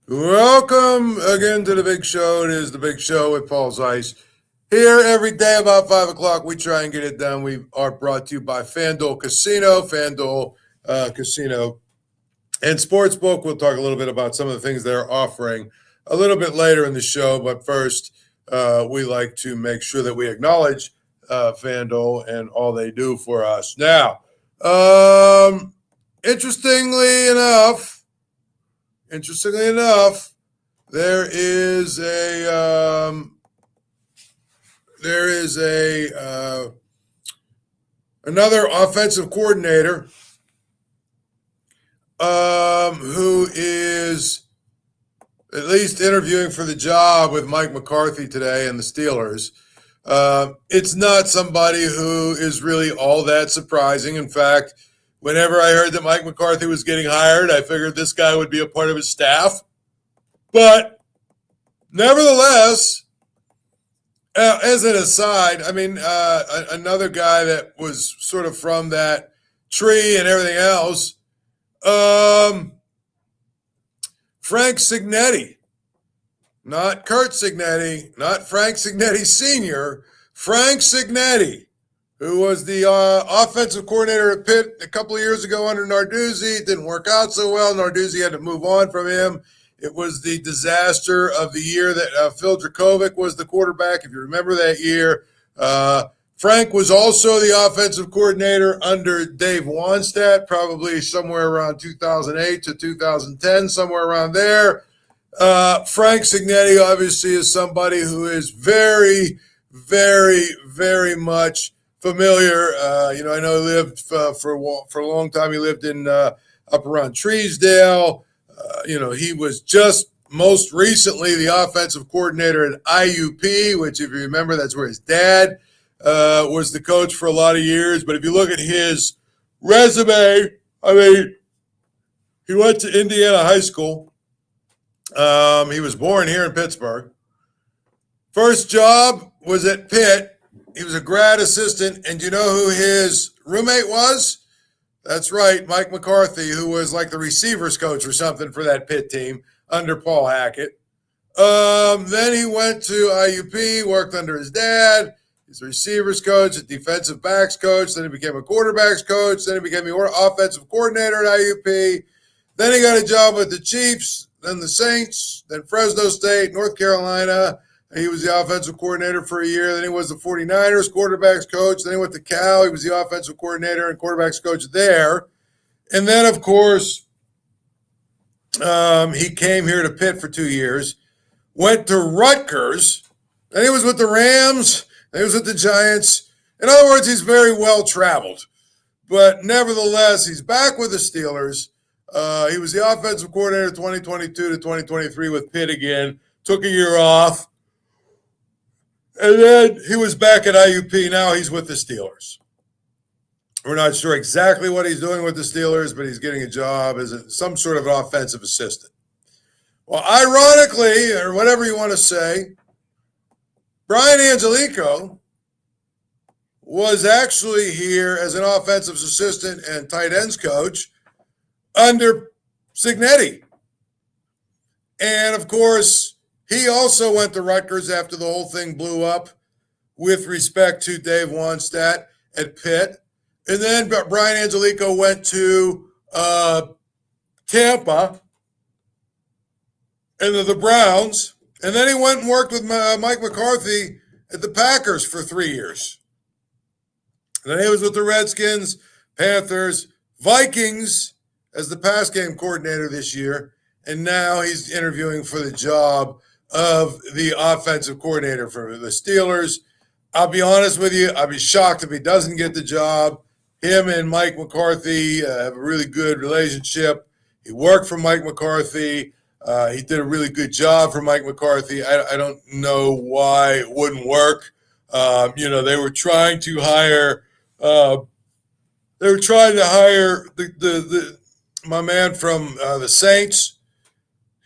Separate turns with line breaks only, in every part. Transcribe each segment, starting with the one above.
Welcome again to the Big Show. It is the Big Show with Paul Zeise. Here every day about 5 o'clock. We try and get it done. We are brought to you by FanDuel Casino, Casino and Sportsbook. We'll talk a little bit about some of the things they're offering a little bit later in the show. But first, we like to make sure that we acknowledge FanDuel and all they do for us. Now, interestingly enough, there is another offensive coordinator who is at least interviewing for the job with Mike McCarthy today and the Steelers. It's not somebody who is really all that surprising. In fact, whenever I heard that Mike McCarthy was getting hired, I figured this guy would be a part of his staff. But nevertheless, as an aside, I mean, another guy that was sort of from that tree and everything else, Frank Signetti, not Kurt Signetti, not Frank Signetti Sr., Frank Signetti, who was the offensive coordinator at Pitt a couple of years ago under Narduzzi. It didn't work out so well. Narduzzi had to move on from him. It was the disaster of the year that Phil Dracovic was the quarterback, if you remember that year. Frank was also the offensive coordinator under Dave Wannstedt, probably somewhere around 2008 to 2010, somewhere around there. Frank Signetti obviously is somebody who is very, very, very much familiar. I know he lived for a long time. He lived in up around Treesdale. He was just most recently the offensive coordinator at IUP, which, if you remember, that's where his dad was the coach for a lot of years. But if you look at his resume, I mean, he went to Indiana High School. He was born here in Pittsburgh. First job was at Pitt. He was a grad assistant, and do you know who his roommate was? That's right, Mike McCarthy, who was like the receivers coach or something for that Pitt team under Paul Hackett. Then he went to IUP, worked under his dad. He's a receivers coach, a defensive backs coach. Then he became a quarterbacks coach. Then he became the offensive coordinator at IUP. Then he got a job with the Chiefs, then the Saints, then Fresno State, North Carolina. He was the offensive coordinator for a year. Then he was the 49ers quarterbacks coach. Then he went to Cal. He was the offensive coordinator and quarterbacks coach there. And then, of course, he came here to Pitt for 2 years, went to Rutgers. Then he was with the Rams. Then he was with the Giants. In other words, he's very well traveled. But nevertheless, he's back with the Steelers. He was the offensive coordinator 2022 to 2023 with Pitt again. Took a year off. And then he was back at IUP. Now he's with the Steelers. We're not sure exactly what he's doing with the Steelers, but he's getting a job as some sort of an offensive assistant. Well, ironically, or whatever you want to say, Brian Angelico was actually here as an offensive assistant and tight ends coach under Signetti. And, of course, he also went to Rutgers after the whole thing blew up with respect to Dave Wannstedt at Pitt. And then Brian Angelico went to Tampa and the Browns. And then he went and worked with Mike McCarthy at the Packers for 3 years. And then he was with the Redskins, Panthers, Vikings as the pass game coordinator this year. And now he's interviewing for the job of the offensive coordinator for the Steelers. I'll be honest with you, I'll be shocked if he doesn't get the job. Him and Mike McCarthy have a really good relationship. He worked for Mike McCarthy. He did a really good job for Mike McCarthy. I don't know why it wouldn't work. They were trying to hire my man from the Saints.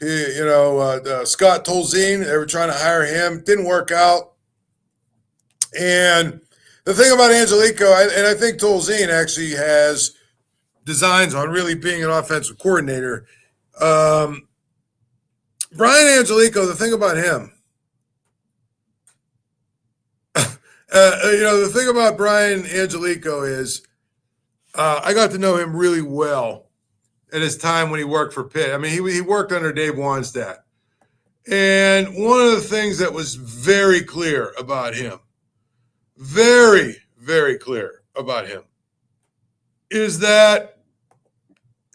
Scott Tolzien, they were trying to hire him. Didn't work out. And the thing about Angelico, and I think Tolzien actually has designs on really being an offensive coordinator. Brian Angelico, the thing about him, the thing about Brian Angelico is I got to know him really well at his time when he worked for Pitt. I mean, he worked under Dave Wannstedt. And one of the things that was very clear about him, very, very clear about him, is that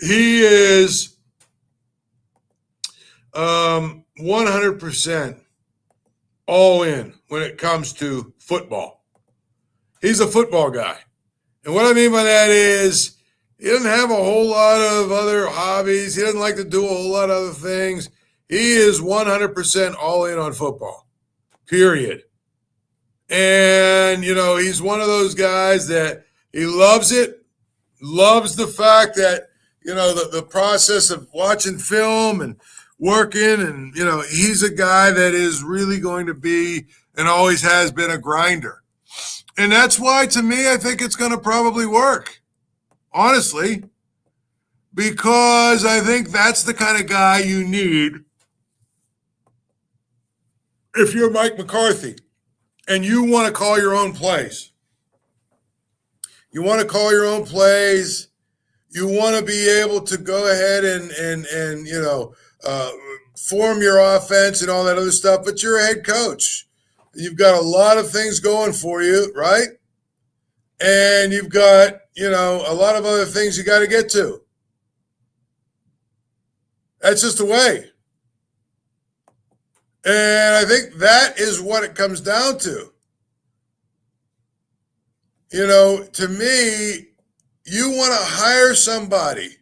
he is 100% all in when it comes to football. He's a football guy. And what I mean by that is he doesn't have a whole lot of other hobbies. He doesn't like to do a whole lot of other things. He is 100% all in on football, period. And, he's one of those guys that he loves it, loves the fact that, the process of watching film and working. And, he's a guy that is really going to be and always has been a grinder. And that's why, to me, I think it's going to probably work, honestly, because I think that's the kind of guy you need if you're Mike McCarthy and you want to call your own plays. You want to call your own plays. You want to be able to go ahead and form your offense and all that other stuff, but you're a head coach. You've got a lot of things going for you, right? And you've got, a lot of other things you got to get to. That's just the way. And I think that is what it comes down to. To me, you want to hire somebody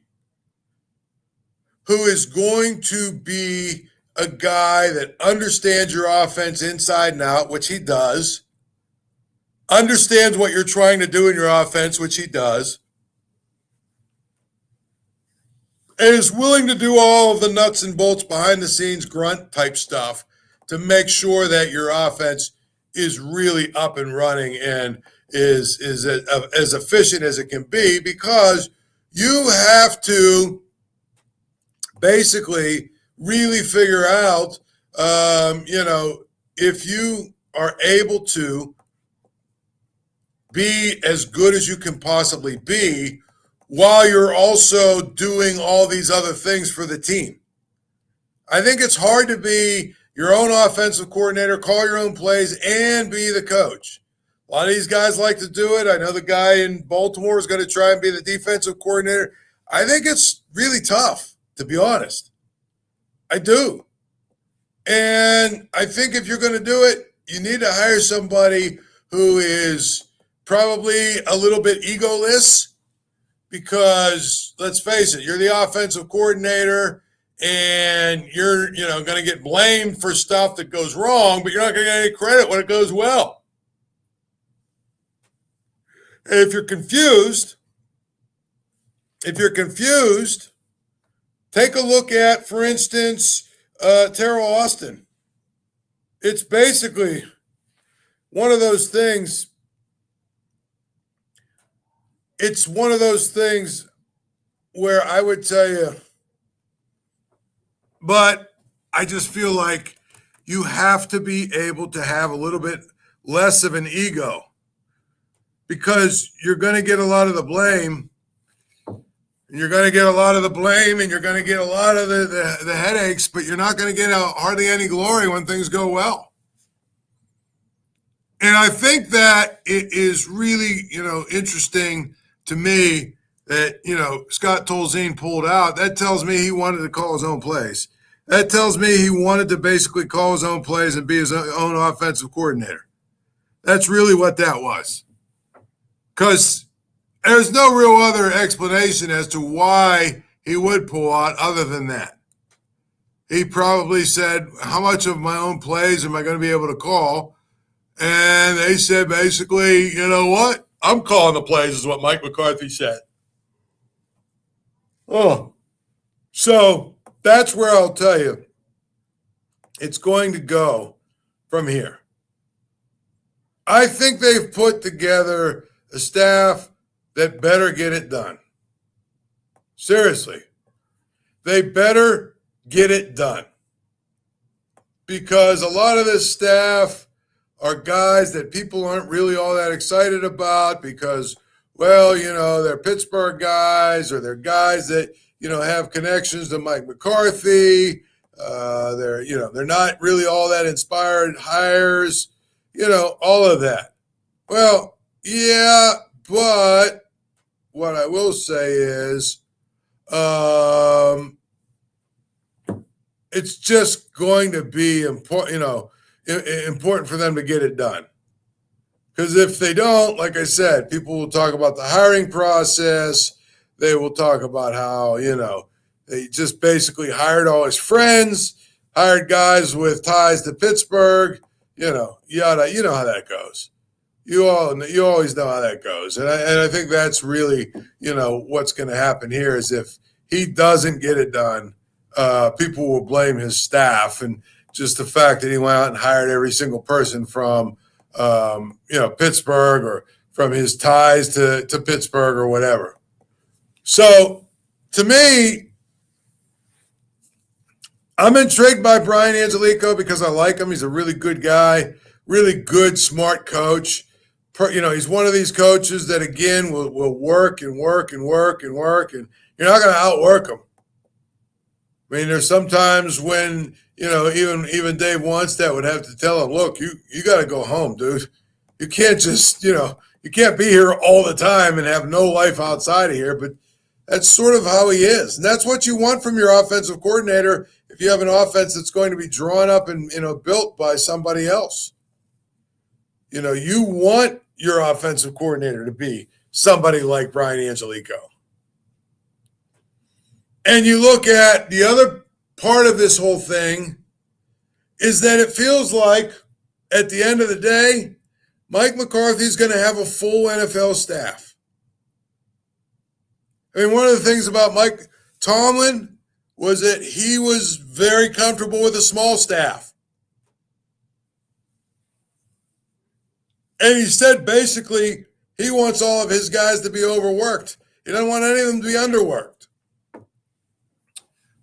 who is going to be a guy that understands your offense inside and out, which he does, understands what you're trying to do in your offense, which he does, and is willing to do all of the nuts and bolts behind the scenes grunt type stuff to make sure that your offense is really up and running and is as efficient as it can be, because you have to basically really figure out, if you are able to be as good as you can possibly be while you're also doing all these other things for the team. I think it's hard to be your own offensive coordinator, call your own plays, and be the coach. A lot of these guys like to do it. I know the guy in Baltimore is going to try and be the defensive coordinator. I think it's really tough, to be honest. I do. And I think if you're going to do it, you need to hire somebody who is probably a little bit egoless, because let's face it, you're the offensive coordinator and you're, going to get blamed for stuff that goes wrong, but you're not going to get any credit when it goes well. And if you're confused, take a look at, for instance, Terrell Austin. It's basically one of those things. It's one of those things where I would tell you, but I just feel like you have to be able to have a little bit less of an ego, because you're going to get a lot of the blame. And you're going to get a lot of the blame, and you're going to get a lot of the headaches, but you're not going to get hardly any glory when things go well. And I think that it is really, interesting to me that, Scott Tolzien pulled out. That tells me he wanted to call his own plays. That tells me he wanted to basically call his own plays and be his own offensive coordinator. That's really what that was. Because there's no real other explanation as to why he would pull out other than that. He probably said, how much of my own plays am I going to be able to call? And they said, basically, you know what? I'm calling the plays, is what Mike McCarthy said. Oh, so that's where I'll tell you it's going to go from here. I think they've put together a staff that better get it done. Seriously. They better get it done. because a lot of this staff are guys that people aren't really all that excited about because, well, they're Pittsburgh guys or they're guys that, have connections to Mike McCarthy. They're not really all that inspired hires, all of that. Well, yeah, but what I will say is it's just going to be important for them to get it done. Because if they don't, like I said, people will talk about the hiring process. They will talk about how, they just basically hired all his friends, hired guys with ties to Pittsburgh, yada. You know how that goes. You always know how that goes. And I think that's really, what's going to happen here is if he doesn't get it done, people will blame his staff and just the fact that he went out and hired every single person from, Pittsburgh or from his ties to Pittsburgh or whatever. So to me, I'm intrigued by Brian Angelichio because I like him. He's a really good guy, really good, smart coach. He's one of these coaches that, again, will work and work and work and work, and you're not going to outwork him. I mean, there's sometimes when, even Dave Wannstedt would have to tell him, look, you got to go home, dude. You can't just, you can't be here all the time and have no life outside of here, but that's sort of how he is. And that's what you want from your offensive coordinator if you have an offense that's going to be drawn up and, built by somebody else. You want your offensive coordinator to be somebody like Brian Angelichio. And you look at the other part of this whole thing is that it feels like at the end of the day, Mike McCarthy is going to have a full NFL staff. I mean, one of the things about Mike Tomlin was that he was very comfortable with a small staff. And he said basically he wants all of his guys to be overworked. He doesn't want any of them to be underworked.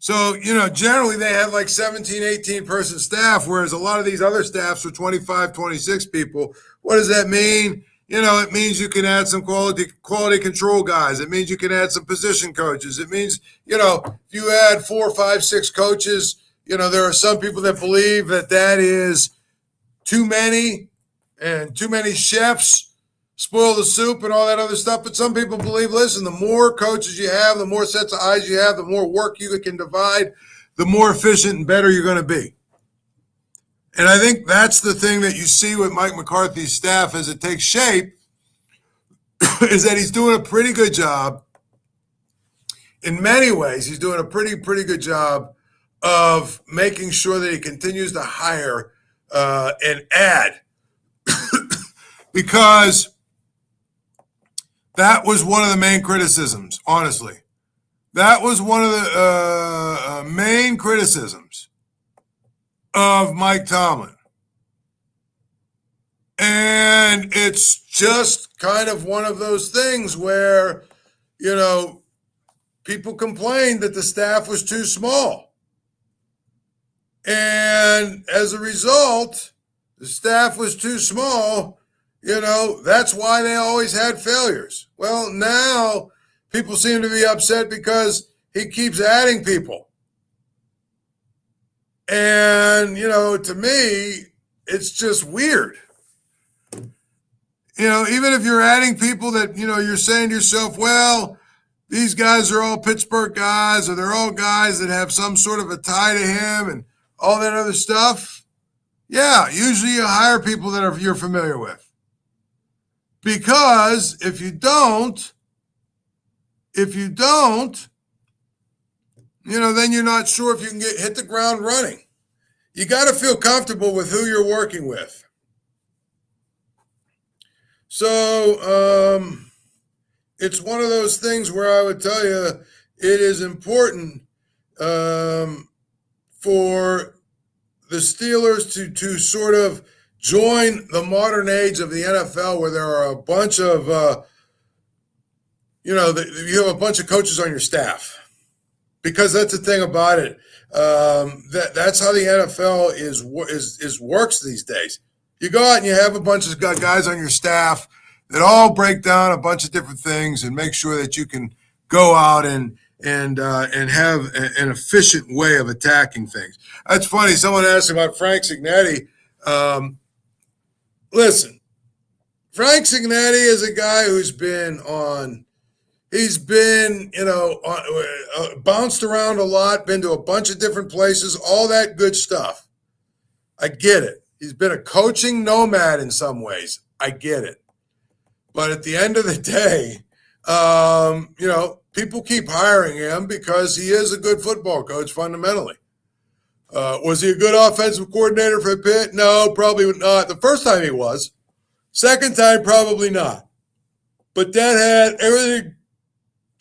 So, generally they have like 17, 18 person staff, whereas a lot of these other staffs are 25, 26 people. What does that mean? It means you can add some quality control guys. It means you can add some position coaches. It means, if you add 4, 5, 6 coaches, there are some people that believe that is too many and too many chefs spoil the soup and all that other stuff. But some people believe, listen, the more coaches you have, the more sets of eyes you have, the more work you can divide, the more efficient and better you're going to be. And I think that's the thing that you see with Mike McCarthy's staff as it takes shape is that he's doing a pretty good job. In many ways, he's doing a pretty good job of making sure that he continues to hire and add because that was one of the main criticisms, honestly. That was one of the main criticisms of Mike Tomlin. And it's just kind of one of those things where, people complained that the staff was too small. And as a result, the staff was too small. That's why they always had failures. Well, now people seem to be upset because he keeps adding people. And, to me, it's just weird. Even if you're adding people that, you're saying to yourself, well, these guys are all Pittsburgh guys or they're all guys that have some sort of a tie to him and all that other stuff. Yeah, usually you hire people that you're familiar with. Because if you don't, then you're not sure if you can hit the ground running. You got to feel comfortable with who you're working with. So it's one of those things where I would tell you it is important for the Steelers to sort of join the modern age of the NFL where there are a bunch of, you have a bunch of coaches on your staff. because that's the thing about it. That's how the NFL is works these days. You go out and you have a bunch of guys on your staff that all break down a bunch of different things and make sure that you can go out and have an efficient way of attacking things. That's funny. Someone asked about Frank Signetti. Listen, Frank Signetti is a guy who's been bounced around a lot, been to a bunch of different places, all that good stuff. I get it. He's been a coaching nomad in some ways. I get it. But at the end of the day, people keep hiring him because he is a good football coach fundamentally. Was he a good offensive coordinator for Pitt? No, probably not. The first time he was. Second time, probably not. But that had everything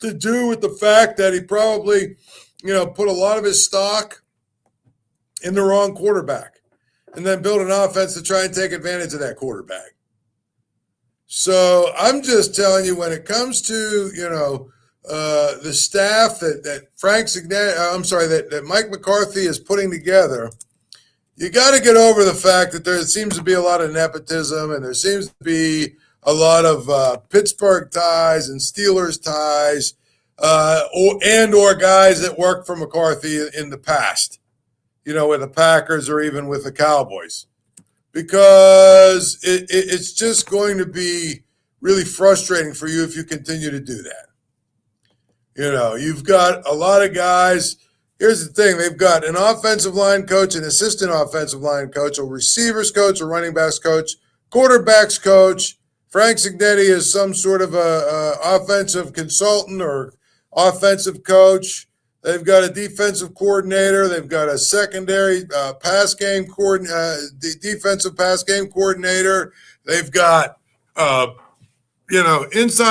to do with the fact that he probably, put a lot of his stock in the wrong quarterback and then built an offense to try and take advantage of that quarterback. So I'm just telling you, when it comes to, the staff that Frank Signetti, that Mike McCarthy is putting together, you got to get over the fact that there seems to be a lot of nepotism and there seems to be a lot of Pittsburgh ties and Steelers ties, or guys that worked for McCarthy in the past, with the Packers or even with the Cowboys, because it's just going to be really frustrating for you if you continue to do that. You've got a lot of guys. Here's the thing. They've got an offensive line coach, an assistant offensive line coach, a receivers coach, a running backs coach, quarterbacks coach. Frank Signetti is some sort of a offensive consultant or offensive coach. They've got a defensive coordinator. They've got a secondary defensive pass game coordinator. They've got, inside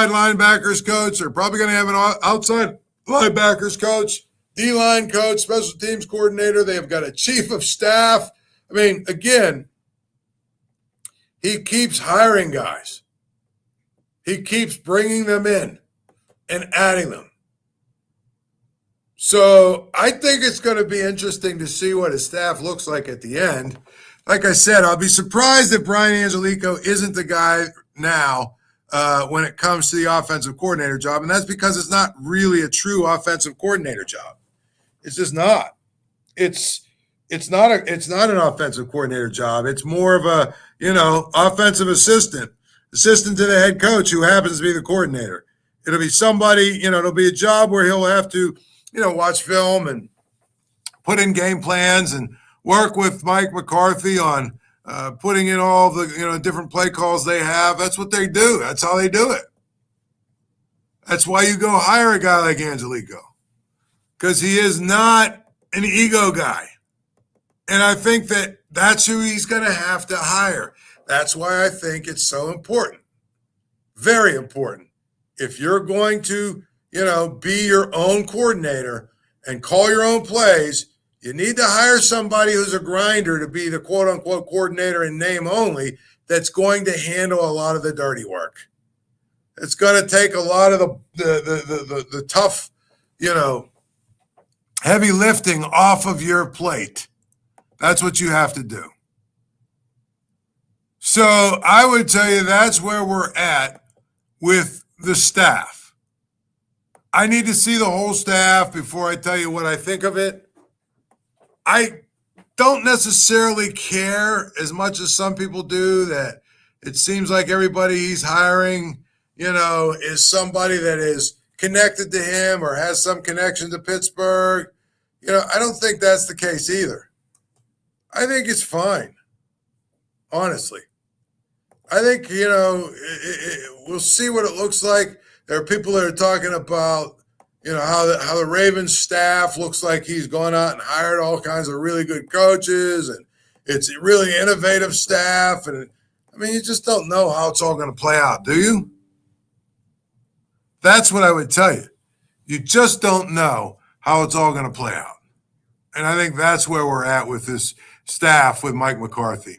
linebackers coach. They're probably going to have an outside linebackers coach, D-line coach, special teams coordinator. They've got a chief of staff. I mean, again, he keeps hiring guys. He keeps bringing them in and adding them. So I think it's going to be interesting to see what his staff looks like at the end. Like I said, I'll be surprised if Brian Angelico isn't the guy now when it comes to the offensive coordinator job, and that's because it's not really a true offensive coordinator job. It's just not. It's not an offensive coordinator job. It's more of a offensive assistant to the head coach who happens to be the coordinator. It'll be somebody, it'll be a job where he'll have to, watch film and put in game plans and work with Mike McCarthy on putting in all the, different play calls they have. That's what they do. That's how they do it. That's why you go hire a guy like Angelico, because he is not an ego guy. And I think that that's who he's going to have to hire. That's why I think it's so important, very important. If you're going to, be your own coordinator and call your own plays, you need to hire somebody who's a grinder to be the quote unquote coordinator in name only, that's going to handle a lot of the dirty work. It's going to take a lot of the tough, heavy lifting off of your plate. That's what you have to do. So I would tell you that's where we're at with the staff. I need to see the whole staff before I tell you what I think of it. I don't necessarily care as much as some people do that it seems like everybody he's hiring, is somebody that is connected to him or has some connection to Pittsburgh. I don't think that's the case either. I think it's fine, honestly. I think, we'll see what it looks like. There are people that are talking about, how the Ravens staff looks like he's gone out and hired all kinds of really good coaches, and it's a really innovative staff. And you just don't know how it's all going to play out, do you? That's what I would tell you. You just don't know how it's all going to play out. And I think that's where we're at with this staff with Mike McCarthy.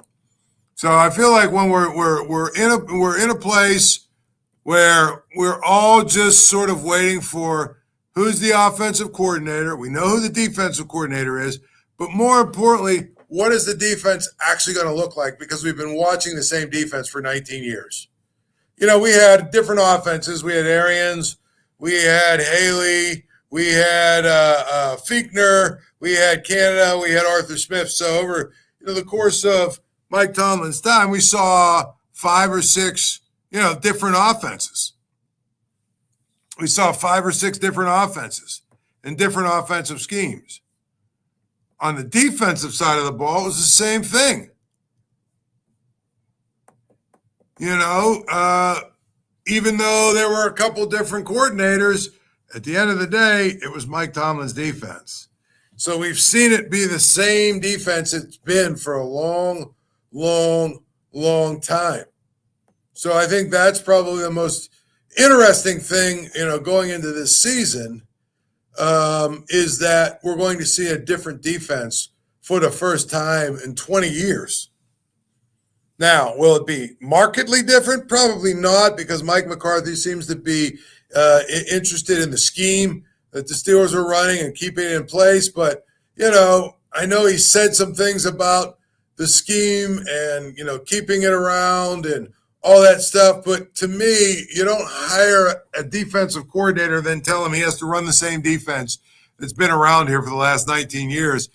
So I feel like when we're in a place where we're all just sort of waiting for who's the offensive coordinator. We know who the defensive coordinator is. But more importantly, what is the defense actually going to look like? Because we've been watching the same defense for 19 years. We had different offenses. We had Arians. We had Haley. We had Fichtner. We had Canada. We had Arthur Smith. So over the course of Mike Tomlin's time, we saw 5 or 6 different offenses. We saw 5 or 6 different offenses and different offensive schemes. On the defensive side of the ball, it was the same thing. Even though there were a couple different coordinators, at the end of the day, it was Mike Tomlin's defense. So we've seen it be the same defense it's been for a long, long, long time. So I think that's probably the most interesting thing, going into this season, is that we're going to see a different defense for the first time in 20 years. Now, will it be markedly different? Probably not, because Mike McCarthy seems to be interested in the scheme that the Steelers are running and keeping it in place. But, I know he said some things about the scheme and, keeping it around and all that stuff. But to me, you don't hire a defensive coordinator, then tell him he has to run the same defense that's been around here for the last 19 years.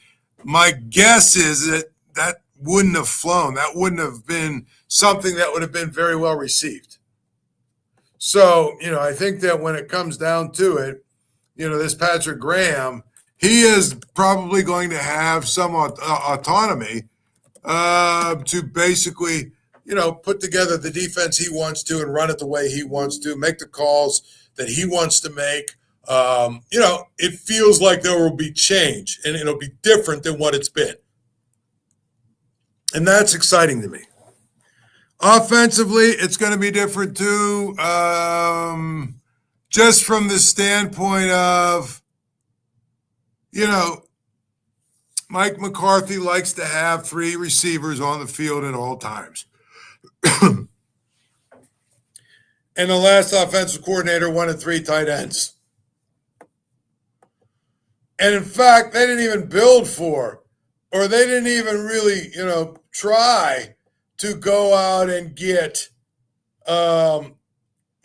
My guess is that wouldn't have flown. That wouldn't have been something that would have been very well received. So, I think that when it comes down to it, this Patrick Graham, he is probably going to have some autonomy to basically, put together the defense he wants to and run it the way he wants to, make the calls that he wants to make. It feels like there will be change, and it'll be different than what it's been. And that's exciting to me. Offensively, it's going to be different too, just from the standpoint of, Mike McCarthy likes to have 3 receivers on the field at all times. And the last offensive coordinator wanted 3 tight ends. And in fact, they didn't even build for, or they didn't even really, try to go out and get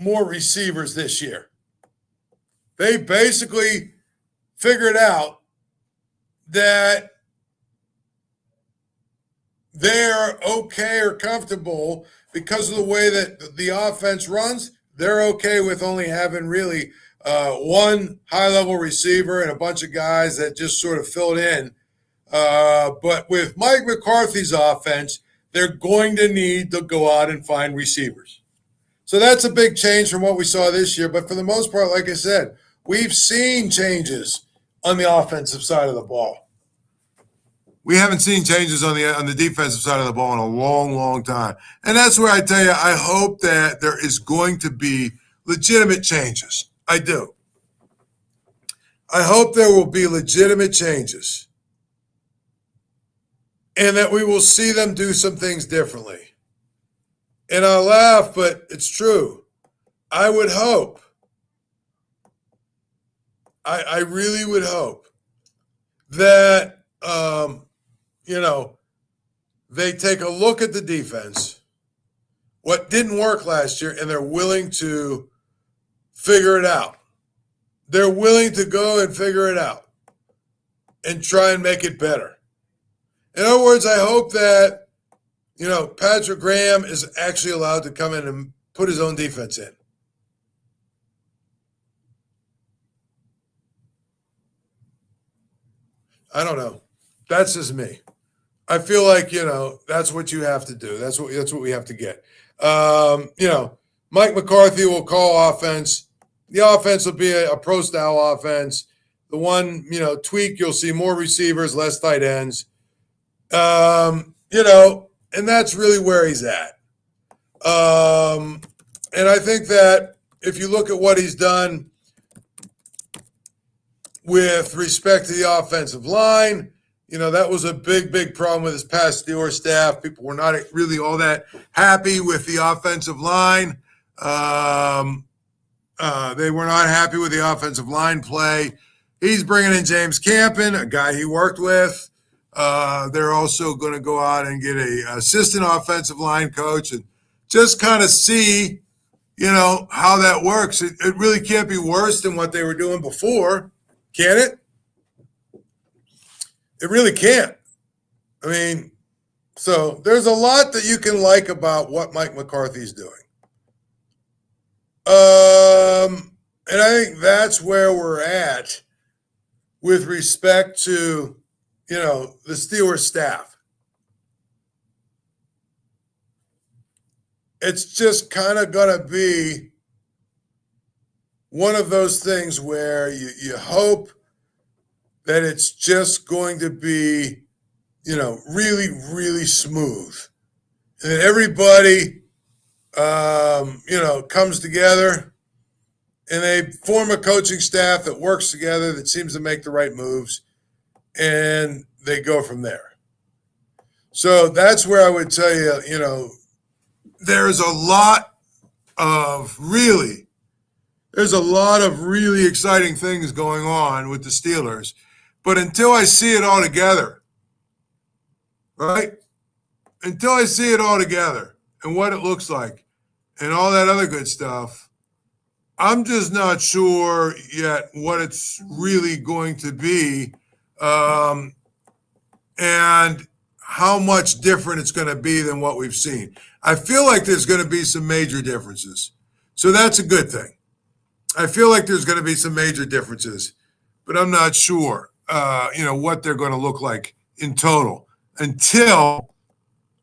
more receivers this year. They basically figured out that they're okay or comfortable because of the way that the offense runs. They're okay with only having really one high-level receiver and a bunch of guys that just sort of filled in. But with Mike McCarthy's offense, they're going to need to go out and find receivers. So that's a big change from what we saw this year. But for the most part, like I said, we've seen changes on the offensive side of the ball. We haven't seen changes on the defensive side of the ball in a long, long time. And that's where I tell you, I hope that there is going to be legitimate changes. I do. I hope there will be legitimate changes. And that we will see them do some things differently. And I laugh, but it's true. I would hope. I really would hope that, they take a look at the defense, what didn't work last year, and they're willing to figure it out. They're willing to go and figure it out and try and make it better. In other words, I hope that, Patrick Graham is actually allowed to come in and put his own defense in. I don't know. That's just me. I feel like, that's what you have to do. That's what we have to get. Mike McCarthy will call offense. The offense will be a pro-style offense. The one, tweak, you'll see more receivers, less tight ends. And that's really where he's at. And I think that if you look at what he's done with respect to the offensive line, that was a big, big problem with his past Steelers staff. People were not really all that happy with the offensive line. They were not happy with the offensive line play. He's bringing in James Campen, a guy he worked with. They're also going to go out and get an assistant offensive line coach and just kind of see, how that works. It really can't be worse than what they were doing before, can it? It really can't. I mean, so there's a lot that you can like about what Mike McCarthy's doing. And I think that's where we're at with respect to, the Steelers staff. It's just kind of going to be one of those things where you hope that it's just going to be, really, really smooth. And that everybody, comes together and they form a coaching staff that works together, that seems to make the right moves, and they go from there. So that's where I would tell you, there's a lot of really exciting things going on with the Steelers. But until I see it all together, right? Until I see it all together and what it looks like and all that other good stuff, I'm just not sure yet what it's really going to be and how much different it's going to be than what we've seen. I feel like there's going to be some major differences. So that's a good thing. I feel like there's going to be some major differences, but I'm not sure, what they're going to look like in total until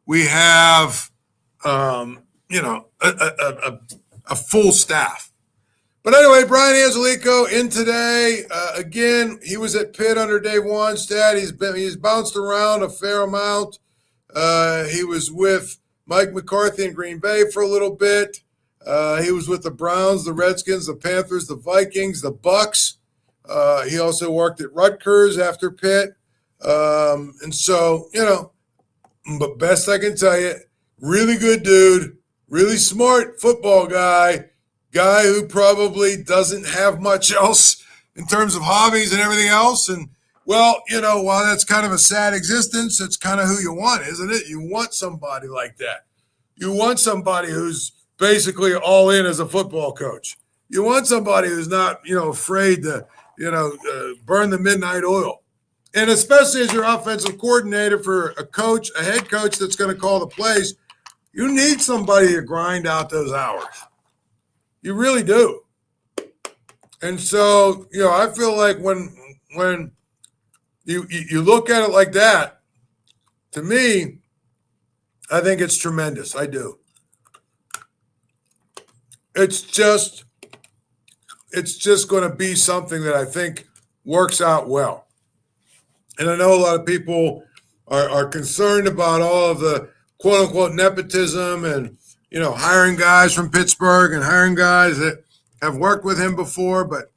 we have, a full staff. But anyway, Brian Angelico in today. Again, he was at Pitt under Dave Wanstead. He's bounced around a fair amount. He was with Mike McCarthy in Green Bay for a little bit. He was with the Browns, the Redskins, the Panthers, the Vikings, the Bucks. He also worked at Rutgers after Pitt. And so, but best I can tell you, really good dude, really smart football guy who probably doesn't have much else in terms of hobbies and everything else. And, while that's kind of a sad existence, it's kind of who you want, isn't it? You want somebody like that. You want somebody who's basically all in as a football coach. You want somebody who's not, afraid to, burn the midnight oil. And especially as your offensive coordinator for a head coach that's going to call the plays, you need somebody to grind out those hours. You really do. And so, I feel like when you look at it like that, to me, I think it's tremendous. I do. It's just going to be something that I think works out well. And I know a lot of people are concerned about all of the quote unquote nepotism and, hiring guys from Pittsburgh and hiring guys that have worked with him before. But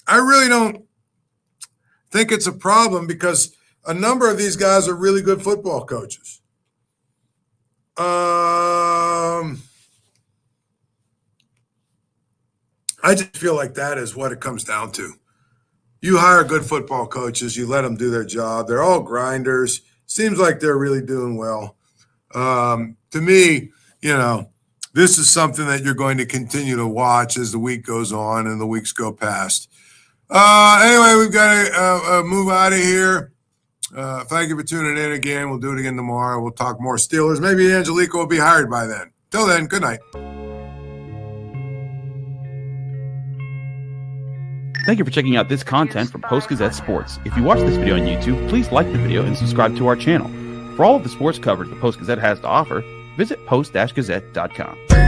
I really don't think it's a problem because a number of these guys are really good football coaches. I just feel like that is what it comes down to. You hire good football coaches, you let them do their job. They're all grinders. Seems like they're really doing well. To me, this is something that you're going to continue to watch as the week goes on and the weeks go past. Anyway, we've got to move out of here. Thank you for tuning in again. We'll do it again tomorrow. We'll talk more Steelers. Maybe Angelico will be hired by then. Till then, good night.
Thank you for checking out this content from Post-Gazette Sports. If you watch this video on YouTube, please like the video and subscribe to our channel. For all of the sports coverage the Post-Gazette has to offer, visit post-gazette.com.